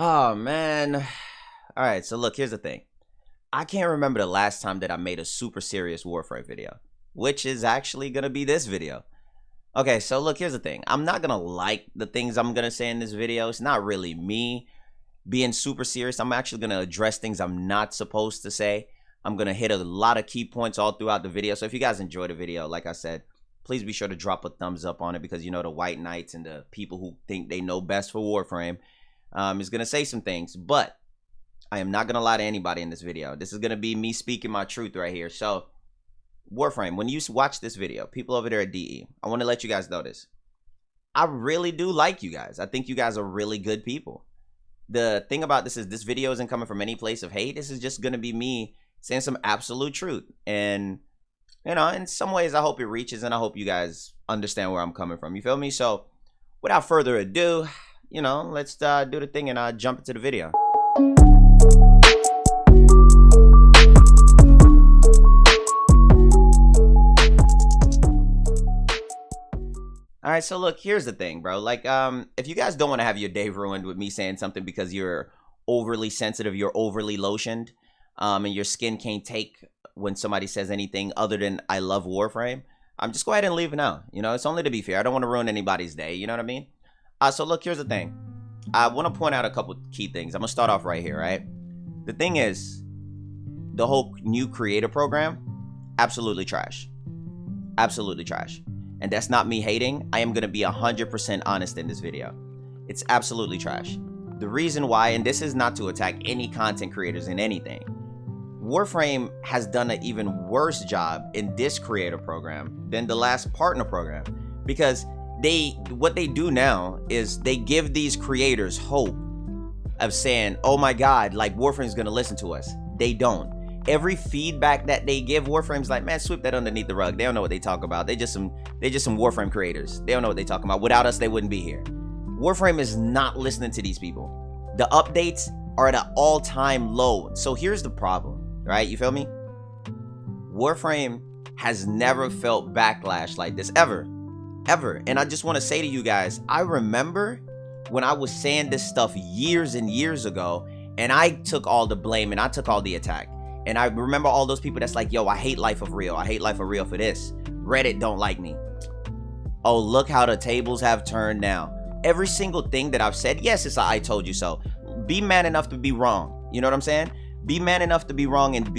Oh man. All right, so look, here's the thing. I can't remember the last time that I made a super serious Warframe video, which is actually gonna be this video. Okay, so look, here's the thing. I'm not gonna like the things I'm gonna say in this video. It's not really me being super serious. I'm actually gonna address things I'm not supposed to say. I'm gonna hit a lot of key points all throughout the video. So if you guys enjoy the video, like I said, please be sure to drop a thumbs up on it, because you know the white knights and the people who think they know best for Warframe is gonna say some things. But I am not gonna lie to anybody in this video. This is gonna be me speaking my truth right here. So Warframe, when you watch this video, people over there at DE, I want to let you guys know this. I really do like you guys. I think you guys are really good people. The thing about this is this video isn't coming from any place of hate. This is just going to be me saying some absolute truth. And, you know, in some ways, I hope it reaches, and I hope you guys understand where I'm coming from. You feel me? So without further ado, you know, let's do the thing and jump into the video. All right, so look, here's the thing, bro. Like, if you guys don't want to have your day ruined with me saying something because you're overly sensitive, you're overly lotioned, and your skin can't take when somebody says anything other than "I love Warframe," just go ahead and leave it now. You know, it's only to be fair. I don't want to ruin anybody's day. You know what I mean? So look, here's the thing. I want to point out a couple key things. I'm gonna start off right here, right? The thing is, the whole new creator program, absolutely trash. Absolutely trash. And that's not me hating. I am going to be 100% honest in this video. It's absolutely trash. The reason why, and this is not to attack any content creators in anything, Warframe has done an even worse job in this creator program than the last partner program, because what they do now is they give these creators hope of saying, oh my God, like Warframe's going to listen to us. They don't. Every feedback that they give, Warframe's like, man, sweep that underneath the rug. They don't know what they talk about. They just some Warframe creators. They don't know what they talking about. Without us, they wouldn't be here. Warframe is not listening to these people. The updates are at an all-time low. So here's the problem, right? You feel me? Warframe has never felt backlash like this, ever. And I just want to say to you guys, I remember when I was saying this stuff years and years ago, and I took all the blame and I took all the attack. And I remember all those people that's like, yo, I hate Life of Real. I hate Life of Real for this. Reddit don't like me. Oh, look how the tables have turned now. Every single thing that I've said, yes, it's a I told you so. Be man enough to be wrong. You know what I'm saying? Be man enough to be wrong and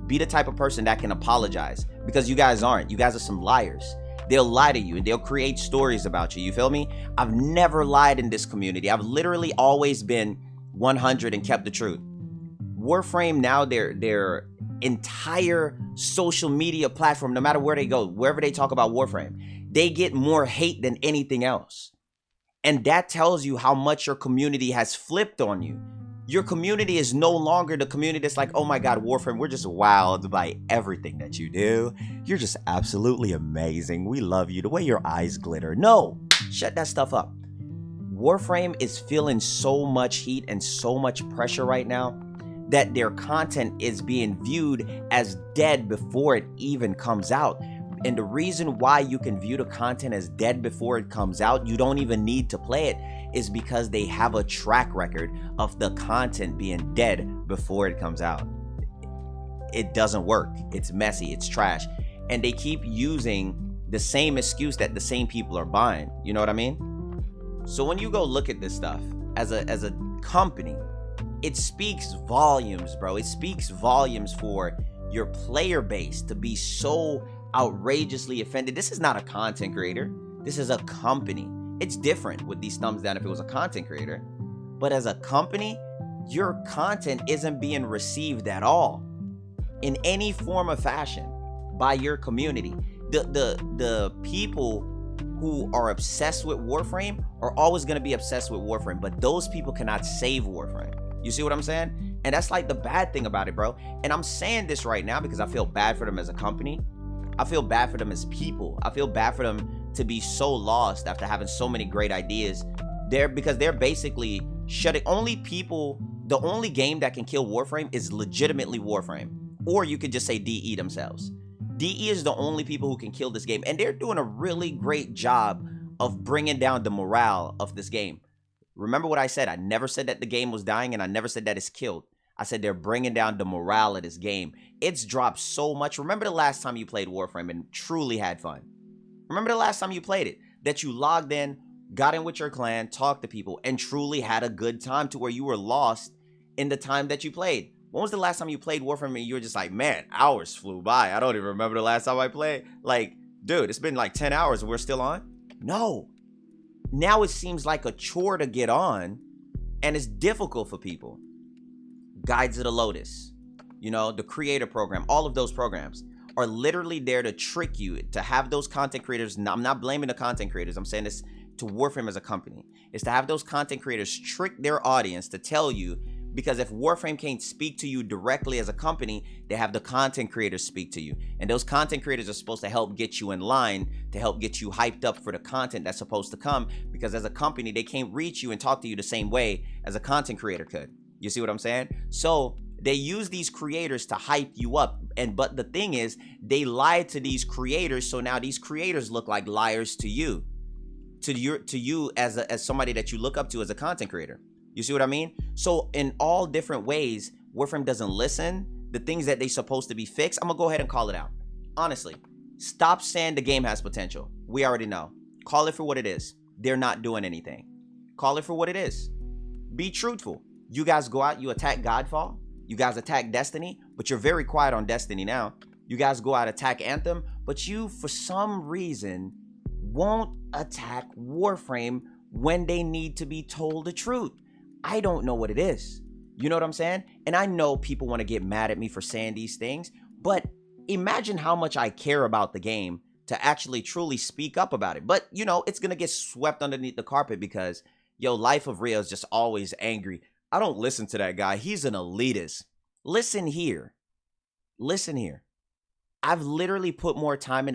be the type of person that can apologize. Because you guys aren't. You guys are some liars. They'll lie to you and they'll create stories about you. You feel me? I've never lied in this community. I've literally always been 100 and kept the truth. Warframe now, their entire social media platform, no matter where they go, wherever they talk about Warframe, they get more hate than anything else. And that tells you how much your community has flipped on you. Your community is no longer the community that's like, oh my God, Warframe, we're just wowed by everything that you do. You're just absolutely amazing. We love you. The way your eyes glitter. No, shut that stuff up. Warframe is feeling so much heat and so much pressure right now that their content is being viewed as dead before it even comes out. And the reason why you can view the content as dead before it comes out, you don't even need to play it, is because they have a track record of the content being dead before it comes out. It doesn't work. It's messy. It's trash. And they keep using the same excuse that the same people are buying. You know what I mean? So when you go look at this stuff as a company, it speaks volumes, bro. It speaks volumes for your player base to be so outrageously offended. This is not a content creator. This is a company. It's different with these thumbs down if it was a content creator. But as a company, your content isn't being received at all in any form or fashion by your community. The people who are obsessed with Warframe are always going to be obsessed with Warframe, but those people cannot save Warframe. You see what I'm saying? And that's like the bad thing about it, bro. And I'm saying this right now because I feel bad for them as a company. I feel bad for them as people. I feel bad for them to be so lost after having so many great ideas. Because they're basically shutting the only game that can kill Warframe is legitimately Warframe. Or you could just say DE themselves. DE is the only people who can kill this game. And they're doing a really great job of bringing down the morale of this game. Remember what I said. I never said that the game was dying, and I never said that it's killed. I said they're bringing down the morale of this game. It's dropped so much. Remember the last time you played Warframe and truly had fun? Remember the last time you played it? That you logged in, got in with your clan, talked to people, and truly had a good time to where you were lost in the time that you played. When was the last time you played Warframe and you were just like, man, hours flew by. I don't even remember the last time I played. Like, dude, it's been like 10 hours and we're still on? No. Now it seems like a chore to get on, and it's difficult for people. Guides of the Lotus, you know, the creator program, all of those programs are literally there to trick you, to have those content creators. I'm not blaming the content creators. I'm saying this to Warframe as a company, is to have those content creators trick their audience to tell you, because if Warframe can't speak to you directly as a company, they have the content creators speak to you. And those content creators are supposed to help get you in line, to help get you hyped up for the content that's supposed to come, because as a company, they can't reach you and talk to you the same way as a content creator could. You see what I'm saying? So they use these creators to hype you up. But the thing is, they lied to these creators, so now these creators look like liars to you. To you as somebody that you look up to as a content creator. You see what I mean? So in all different ways, Warframe doesn't listen. The things that they supposed to be fixed, I'm gonna go ahead and call it out. Honestly, stop saying the game has potential. We already know. Call it for what it is. They're not doing anything. Call it for what it is. Be truthful. You guys go out, you attack Godfall. You guys attack Destiny, but you're very quiet on Destiny now. You guys go out, attack Anthem, but you, for some reason, won't attack Warframe when they need to be told the truth. I don't know what it is. You know what I'm saying? And I know people want to get mad at me for saying these things, but imagine how much I care about the game to actually truly speak up about it. But, you know, it's going to get swept underneath the carpet because, yo, Life of Rio is just always angry. I don't listen to that guy. He's an elitist. Listen here. Listen here. I've literally put more time in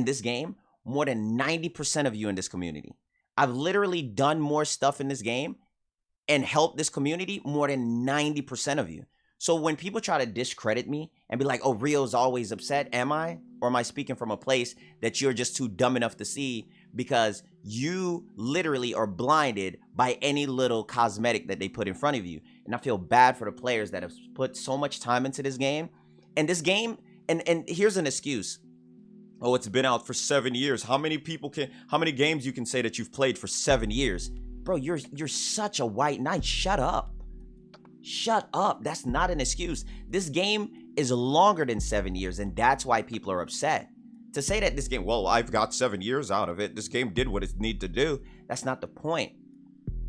this game, more than 90% of you in this community. I've literally done more stuff in this game and helped this community more than 90% of you. So when people try to discredit me and be like, oh, Rio's always upset, am I? Or am I speaking from a place that you're just too dumb enough to see because you literally are blinded by any little cosmetic that they put in front of you? And I feel bad for the players that have put so much time into this game. And this game, and here's an excuse. Oh, it's been out for 7 years. How many games you can say that you've played for 7 years? Bro, you're such a white knight. Shut up. Shut up. That's not an excuse. This game is longer than 7 years, and that's why people are upset. To say that this game, well, I've got 7 years out of it, this game did what it needed to do, that's not the point.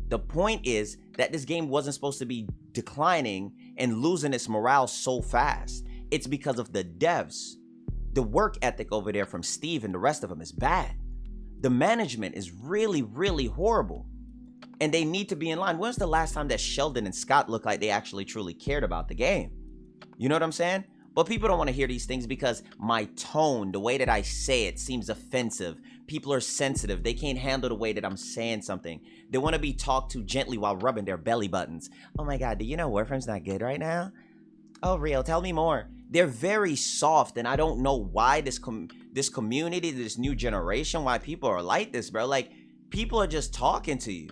The point is that this game wasn't supposed to be declining and losing its morale so fast. It's because of the devs. The work ethic over there from Steve and the rest of them is bad. The management is really, really horrible. And they need to be in line. When's the last time that Sheldon and Scott looked like they actually truly cared about the game? You know what I'm saying? But people don't want to hear these things because my tone, the way that I say it, seems offensive. People are sensitive. They can't handle the way that I'm saying something. They want to be talked to gently while rubbing their belly buttons. Oh my God, do you know Warframe's not good right now? Oh, Rio, tell me more. They're very soft, and I don't know why this community, this new generation, why people are like this, bro. Like, people are just talking to you.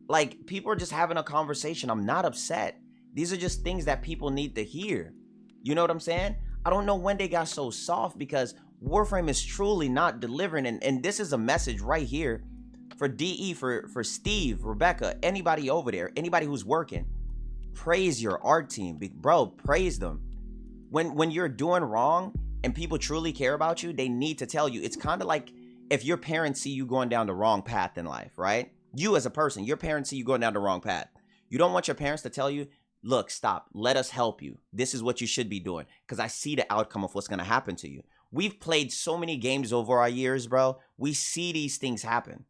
Like, people are just having a conversation. I'm not upset. These are just things that people need to hear. You know what I'm saying? I don't know when they got so soft because Warframe is truly not delivering. And this is a message right here for DE, for Steve, Rebecca, anybody over there, anybody who's working. Praise your art team. Bro, praise them. When you're doing wrong and people truly care about you, they need to tell you. It's kind of like if your parents see you going down the wrong path in life, right? You as a person, your parents see you going down the wrong path. You don't want your parents to tell you, look, stop, let us help you. This is what you should be doing because I see the outcome of what's going to happen to you. We've played so many games over our years, bro. We see these things happen.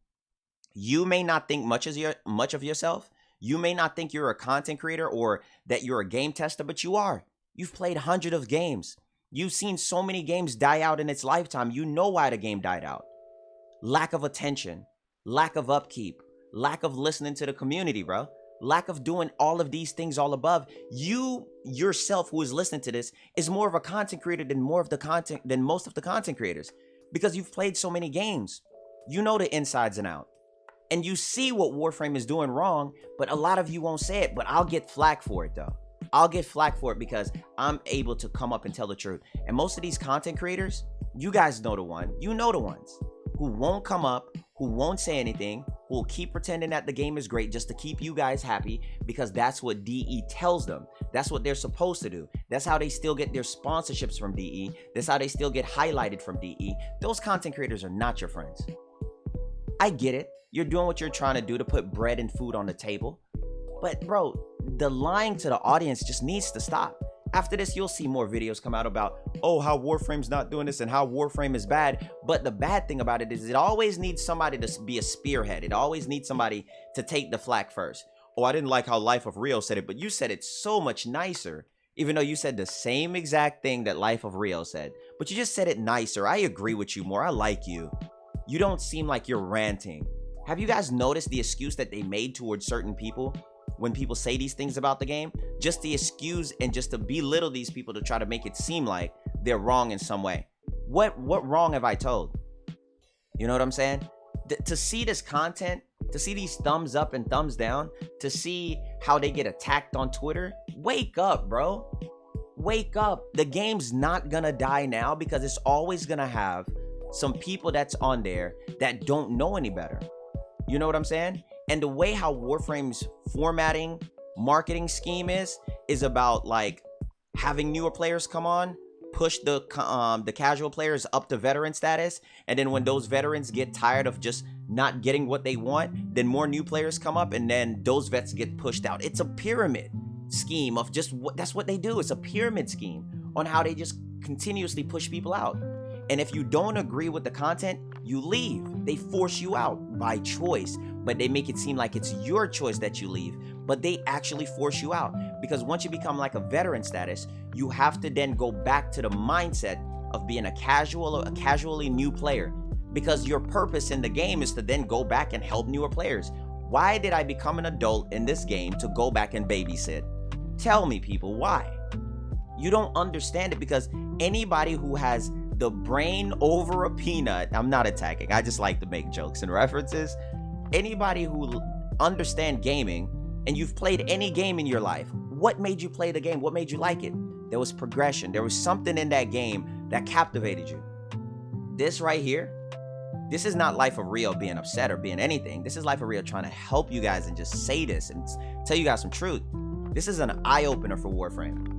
You may not think much of yourself. You may not think you're a content creator or that you're a game tester, but you are. You've played hundreds of games. You've seen so many games die out in its lifetime. You know why the game died out. Lack of attention, lack of upkeep, lack of listening to the community, bro. Lack of doing all of these things all above. You yourself who is listening to this is more of a content creator than most of the content creators because you've played so many games. You know the insides and out. And you see what Warframe is doing wrong, but a lot of you won't say it. But I'll get flack for it though. I'll get flack for it because I'm able to come up and tell the truth. And most of these content creators, you guys know the one, you know the ones who won't come up, who won't say anything, who will keep pretending that the game is great just to keep you guys happy because that's what DE tells them. That's what they're supposed to do. That's how they still get their sponsorships from DE. That's how they still get highlighted from DE. Those content creators are not your friends. I get it. You're doing what you're trying to do to put bread and food on the table. But bro, the lying to the audience just needs to stop. After this, you'll see more videos come out about, oh, how Warframe's not doing this and how Warframe is bad. But the bad thing about it is it always needs somebody to be a spearhead. It always needs somebody to take the flak first. Oh, I didn't like how Life of Rio said it, but you said it so much nicer. Even though you said the same exact thing that Life of Rio said. But you just said it nicer. I agree with you more. I like you. You don't seem like you're ranting. Have you guys noticed the excuse that they made towards certain people? When people say these things about the game, just the excuse and just to belittle these people to try to make it seem like they're wrong in some way. What wrong have I told? You know what I'm saying? To see this content, to see these thumbs up and thumbs down, to see how they get attacked on Twitter, wake up, bro. Wake up. The game's not gonna die now because it's always gonna have some people that's on there that don't know any better. You know what I'm saying? And the way how Warframe's formatting marketing scheme is about like having newer players come on, push the casual players up to veteran status, and then when those veterans get tired of just not getting what they want, then more new players come up and then those vets get pushed out. It's a pyramid scheme of just that's what they do. It's a pyramid scheme on how they just continuously push people out. And if you don't agree with the content, you leave. They force you out by choice, but they make it seem like it's your choice that you leave, but they actually force you out. Because once you become like a veteran status, you have to then go back to the mindset of being a casually new player, because your purpose in the game is to then go back and help newer players. Why did I become an adult in this game to go back and babysit? Tell me, people, why? You don't understand it, because anybody who has the brain over a peanut, I'm not attacking, I just like to make jokes and references. Anybody who understands gaming and you've played any game in your life, what made you play the game? What made you like it? There was progression. There was something in that game that captivated you. This right here, this is not Life of Rio being upset or being anything. This is Life of Rio trying to help you guys and just say this and tell you guys some truth. This is an eye-opener for Warframe.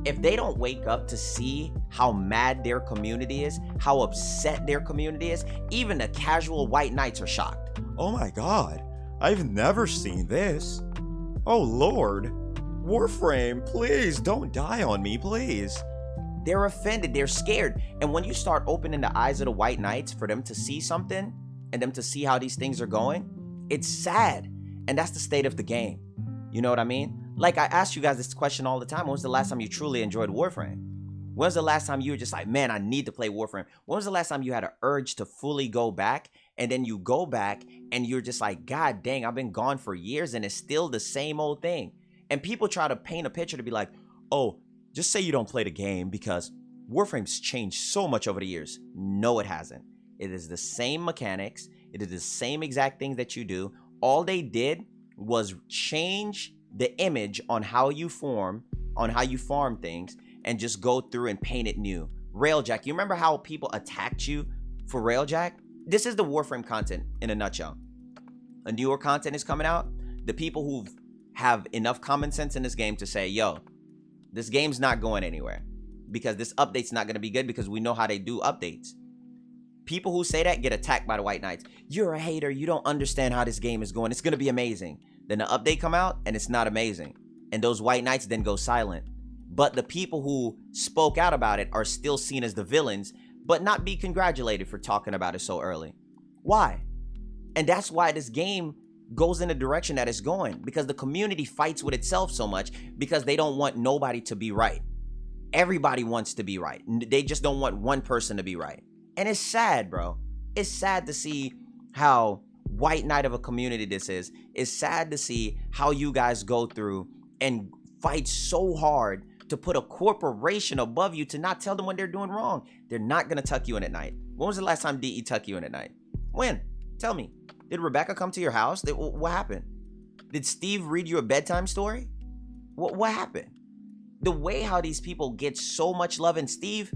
If they don't wake up to see how mad their community is, how upset their community is, even the casual white knights are shocked. Oh my god, I've never seen this. Oh lord. Warframe, please don't die on me, please. They're offended, they're scared. And when you start opening the eyes of the white knights for them to see something and them to see how these things are going, it's sad. And that's the state of the game. You know what I mean? Like I ask you guys this question all the time. When was the last time you truly enjoyed Warframe? When was the last time you were just like, man, I need to play Warframe? When was the last time you had an urge to fully go back, and then you go back and you're just like, God dang, I've been gone for years and it's still the same old thing. And people try to paint a picture to be like, oh, just say you don't play the game because Warframe's changed so much over the years. No, it hasn't. It is the same mechanics. It is the same exact thing that you do. All they did was change the image on how you farm things, and just go through and paint it new. Railjack, you remember how people attacked you for Railjack? This is the Warframe content in a nutshell. A newer content is coming out. The people who have enough common sense in this game to say, yo, this game's not going anywhere because this update's not going to be good because we know how they do updates. People who say that get attacked by the White Knights. You're a hater. You don't understand how this game is going. It's going to be amazing. Then the update come out and it's not amazing. And those White Knights then go silent. But the people who spoke out about it are still seen as the villains, but not be congratulated for talking about it so early. Why? And that's why this game goes in the direction that it's going, because the community fights with itself so much because they don't want nobody to be right. Everybody wants to be right. They just don't want one person to be right. And it's sad, bro. It's sad to see how white knight of a community this is. It's sad to see how you guys go through and fight so hard to put a corporation above you to not tell them when they're doing wrong. They're not going to tuck you in at night. When was the last time DE tuck you in at night? When? Tell me. Did Rebecca come to your house? What happened? Did Steve read you a bedtime story? What happened? The way how these people get so much love, and Steve,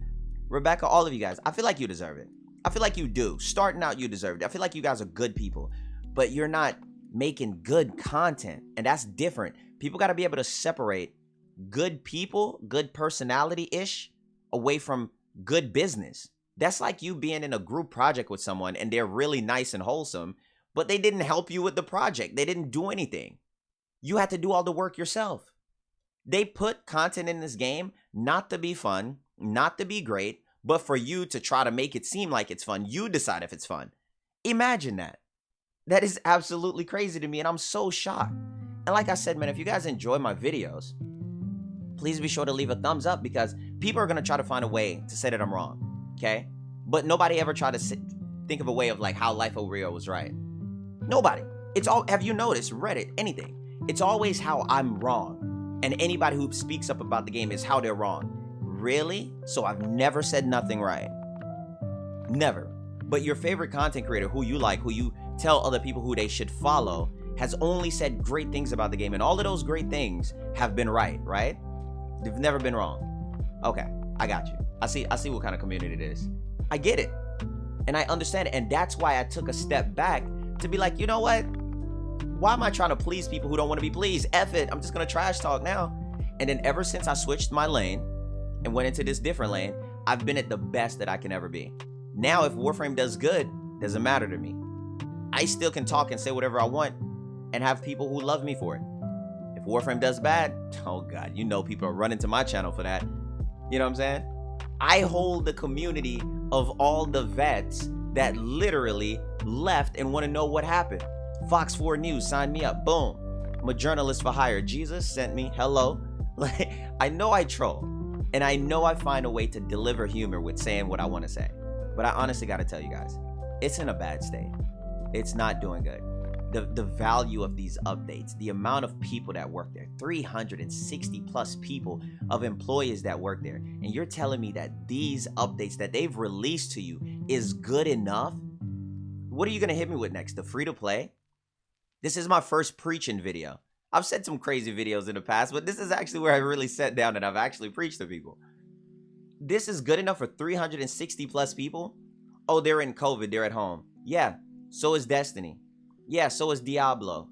Rebecca, all of you guys, I feel like you deserve it. I feel like you do. Starting out, you deserve it. I feel like you guys are good people, but you're not making good content, and that's different. People got to be able to separate good people, good personality-ish, away from good business. That's like you being in a group project with someone and they're really nice and wholesome, but they didn't help you with the project. They didn't do anything. You had to do all the work yourself. They put content in this game not to be fun, not to be great, but for you to try to make it seem like it's fun. You decide if it's fun. Imagine that. That is absolutely crazy to me, and I'm so shocked. And like I said, man, if you guys enjoy my videos, please be sure to leave a thumbs up, because people are going to try to find a way to say that I'm wrong, okay? But nobody ever tried to think of a way of like how Life Over Real was right. Nobody. It's all, have you noticed, Reddit, anything? It's always how I'm wrong. And anybody who speaks up about the game is how they're wrong. Really? So I've never said nothing right. Never. But your favorite content creator, who you like, who you tell other people who they should follow, has only said great things about the game. And all of those great things have been right? They've never been wrong. Okay, I got you. I see what kind of community it is. I get it. And I understand it. And that's why I took a step back to be like, you know what? Why am I trying to please people who don't want to be pleased? F it. I'm just going to trash talk now. And then ever since I switched my lane and went into this different lane, I've been at the best that I can ever be. Now, if Warframe does good, doesn't matter to me. I still can talk and say whatever I want and have people who love me for it. If Warframe does bad, oh God, you know people are running to my channel for that. You know what I'm saying? I hold the community of all the vets that literally left and want to know what happened. Fox 4 News, sign me up. Boom. I'm a journalist for hire. Jesus sent me. Hello. Like, I know I troll, and I know I find a way to deliver humor with saying what I want to say. But I honestly got to tell you guys, it's in a bad state. It's not doing good. The value of these updates, the amount of people that work there, 360 plus people of employees that work there. And you're telling me that these updates that they've released to you is good enough? What are you going to hit me with next? The free to play? This is my first preaching video. I've said some crazy videos in the past, but this is actually where I really sat down and I've actually preached to people. This is good enough for 360 plus people? Oh, they're in COVID, they're at home. Yeah, so is Destiny. Yeah, so is Diablo.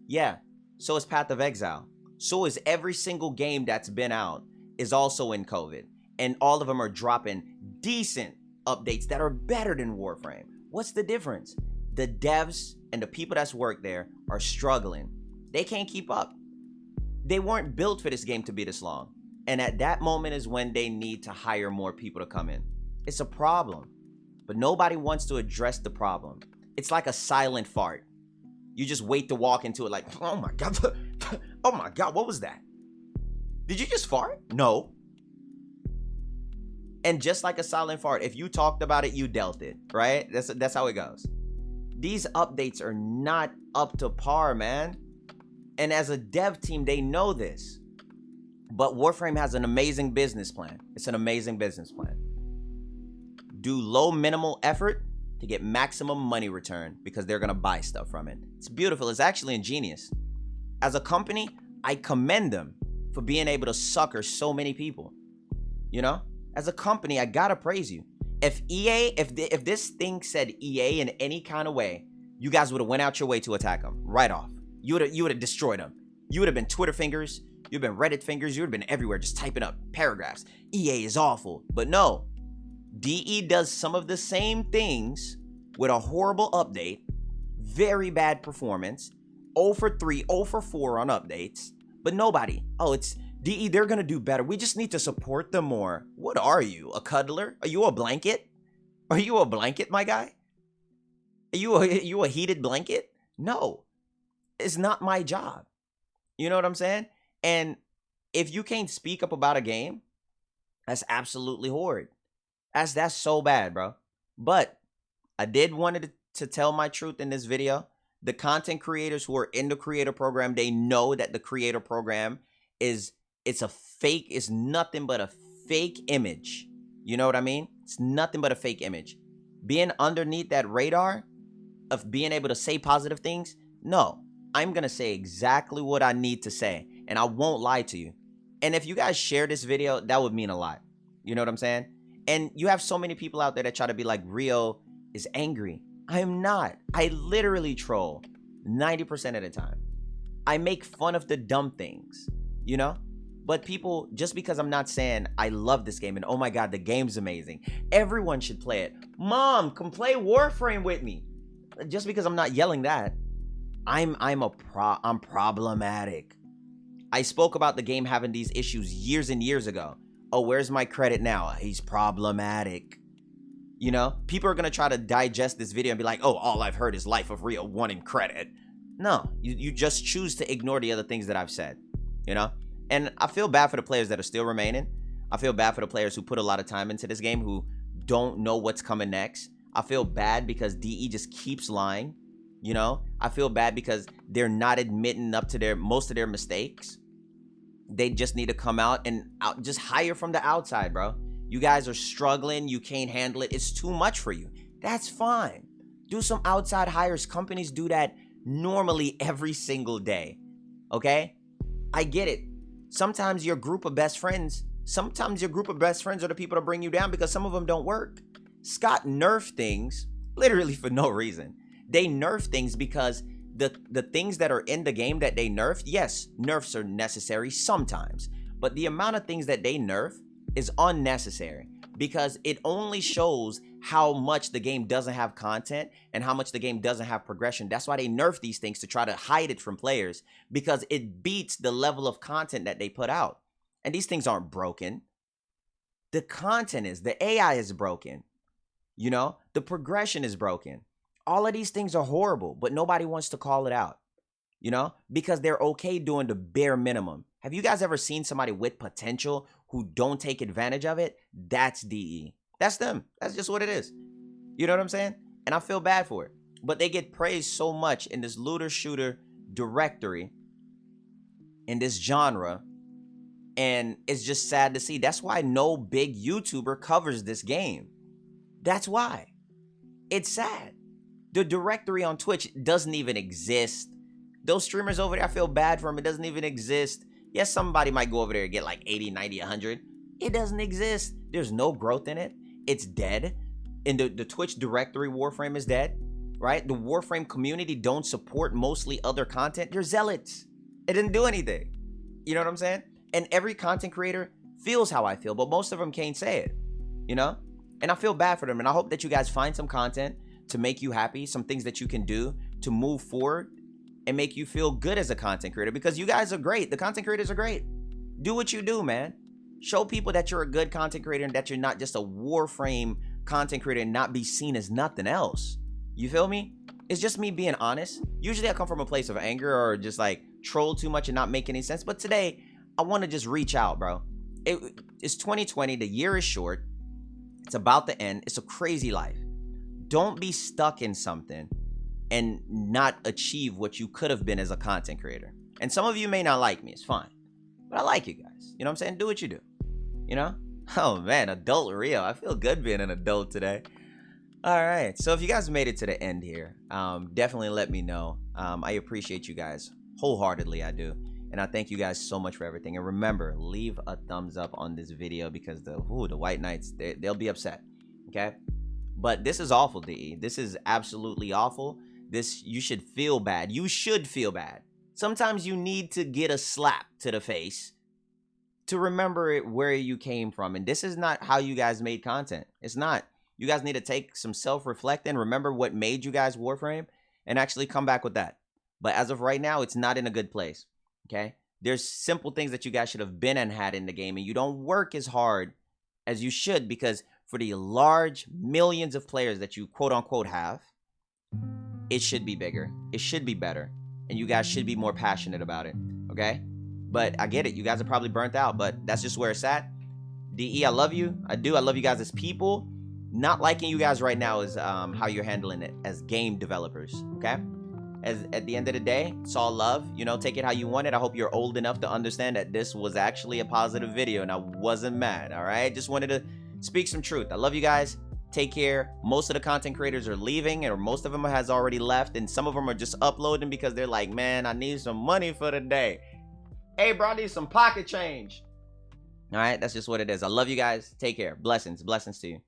Yeah, so is Path of Exile. So is every single game that's been out is also in COVID. And all of them are dropping decent updates that are better than Warframe. What's the difference? The devs and the people that's worked there are struggling. They can't keep up. They weren't built for this game to be this long. And at that moment is when they need to hire more people to come in. It's a problem, but nobody wants to address the problem. It's like a silent fart. You just wait to walk into it like, oh my God, oh my God, what was that? Did you just fart? No. And just like a silent fart, if you talked about it, you dealt it, right? That's how it goes. These updates are not up to par, man. And as a dev team, they know this. But Warframe has an amazing business plan. It's an amazing business plan. Do low minimal effort to get maximum money return because they're going to buy stuff from it. It's beautiful. It's actually ingenious. As a company, I commend them for being able to sucker so many people. You know, as a company, I got to praise you. If EA, if this thing said EA in any kind of way, you guys would have went out your way to attack them right off. You would have destroyed them. You would have been Twitter fingers. You've been Reddit fingers. You would have been everywhere just typing up paragraphs. EA is awful. But no, DE does some of the same things with a horrible update, very bad performance, 0 for 3, 0 for 4 on updates, but nobody. Oh, it's DE, they're going to do better. We just need to support them more. What are you, a cuddler? Are you a blanket? Are you a blanket, my guy? Are you a heated blanket? No, it's not my job. You know what I'm saying? And if you can't speak up about a game, that's absolutely horrid. That's so bad, bro. But I did wanted to tell my truth in this video. The content creators who are in the creator program, they know that the creator program it's nothing but a fake image. You know what I mean? It's nothing but a fake image. Being underneath that radar, of being able to say positive things? No. I'm going to say exactly what I need to say, and I won't lie to you. And if you guys share this video, that would mean a lot. You know what I'm saying? And you have so many people out there that try to be like, Rio is angry. I am not. I literally troll 90% of the time. I make fun of the dumb things, you know? But people, just because I'm not saying I love this game and oh my God, the game's amazing, everyone should play it. Mom, come play Warframe with me. Just because I'm not yelling that, I'm problematic. I spoke about the game having these issues years and years ago. Oh, where's my credit now? He's problematic. You know, people are going to try to digest this video and be like, oh, all I've heard is Life of Rio wanting credit. No, you just choose to ignore the other things that I've said, you know? And I feel bad for the players that are still remaining. I feel bad for the players who put a lot of time into this game who don't know what's coming next. I feel bad because DE just keeps lying, you know? I feel bad because they're not admitting up to most of their mistakes. They just need to come out and just hire from the outside, bro. You guys are struggling. You can't handle it. It's too much for you. That's fine. Do some outside hires. Companies do that normally every single day. Okay? I get it. Sometimes your group of best friends are the people to bring you down because some of them don't work. Scott nerfed things literally for no reason. They nerf things because the things that are in the game that they nerfed, yes, nerfs are necessary sometimes. But the amount of things that they nerf is unnecessary because it only shows how much the game doesn't have content and how much the game doesn't have progression. That's why they nerf these things, to try to hide it from players, because it beats the level of content that they put out. And these things aren't broken. The content is, the AI is broken. You know, the progression is broken. All of these things are horrible, but nobody wants to call it out, you know, because they're okay doing the bare minimum. Have you guys ever seen somebody with potential who don't take advantage of it? That's DE. That's them. That's just what it is. You know what I'm saying? And I feel bad for it. But they get praised so much in this looter shooter directory, in this genre, and it's just sad to see. That's why no big YouTuber covers this game. That's why. It's sad. The directory on Twitch doesn't even exist. Those streamers over there, I feel bad for them. It doesn't even exist. Yes, somebody might go over there and get like 80, 90, 100. It doesn't exist. There's no growth in it. It's dead. And the Twitch directory Warframe is dead, right? The Warframe community don't support mostly other content. They're zealots. It didn't do anything. You know what I'm saying? And every content creator feels how I feel, but most of them can't say it, you know? And I feel bad for them. And I hope that you guys find some content to make you happy, some things that you can do to move forward and make you feel good as a content creator, because you guys are great. The content creators are great. Do what you do, man. Show people that you're a good content creator and that you're not just a Warframe content creator and not be seen as nothing else. You feel me? It's just me being honest. Usually I come from a place of anger or just like troll too much and not make any sense. But today I want to just reach out, bro. It's 2020. The year is short. It's about to end. It's a crazy life. Don't be stuck in something and not achieve what you could have been as a content creator. And some of you may not like me. It's fine. But I like you guys. You know what I'm saying? Do what you do. You know? Oh, man. Adult Rio. I feel good being an adult today. All right. So if you guys made it to the end here, definitely let me know. I appreciate you guys. Wholeheartedly, I do. And I thank you guys so much for everything. And remember, leave a thumbs up on this video because the White Knights, they'll be upset. Okay? But this is awful, DE. This is absolutely awful. You should feel bad. You should feel bad. Sometimes you need to get a slap to the face to remember where you came from. And this is not how you guys made content. It's not. You guys need to take some self-reflecting, remember what made you guys Warframe, and actually come back with that. But as of right now, it's not in a good place. Okay? There's simple things that you guys should have been and had in the game, and you don't work as hard as you should, because for the large millions of players that you quote-unquote have, it should be bigger. It should be better. And you guys should be more passionate about it. Okay? But I get it. You guys are probably burnt out, but that's just where it's at. DE, I love you. I do. I love you guys as people. Not liking you guys right now is how you're handling it as game developers. Okay? At the end of the day, it's all love. You know, take it how you want it. I hope you're old enough to understand that this was actually a positive video and I wasn't mad. All right? Just wanted to speak some truth. I love you guys. Take care. Most of the content creators are leaving, or most of them has already left, and some of them are just uploading because they're like, man, I need some money for the day. Hey, bro, I need some pocket change. All right, that's just what it is. I love you guys. Take care. Blessings to you.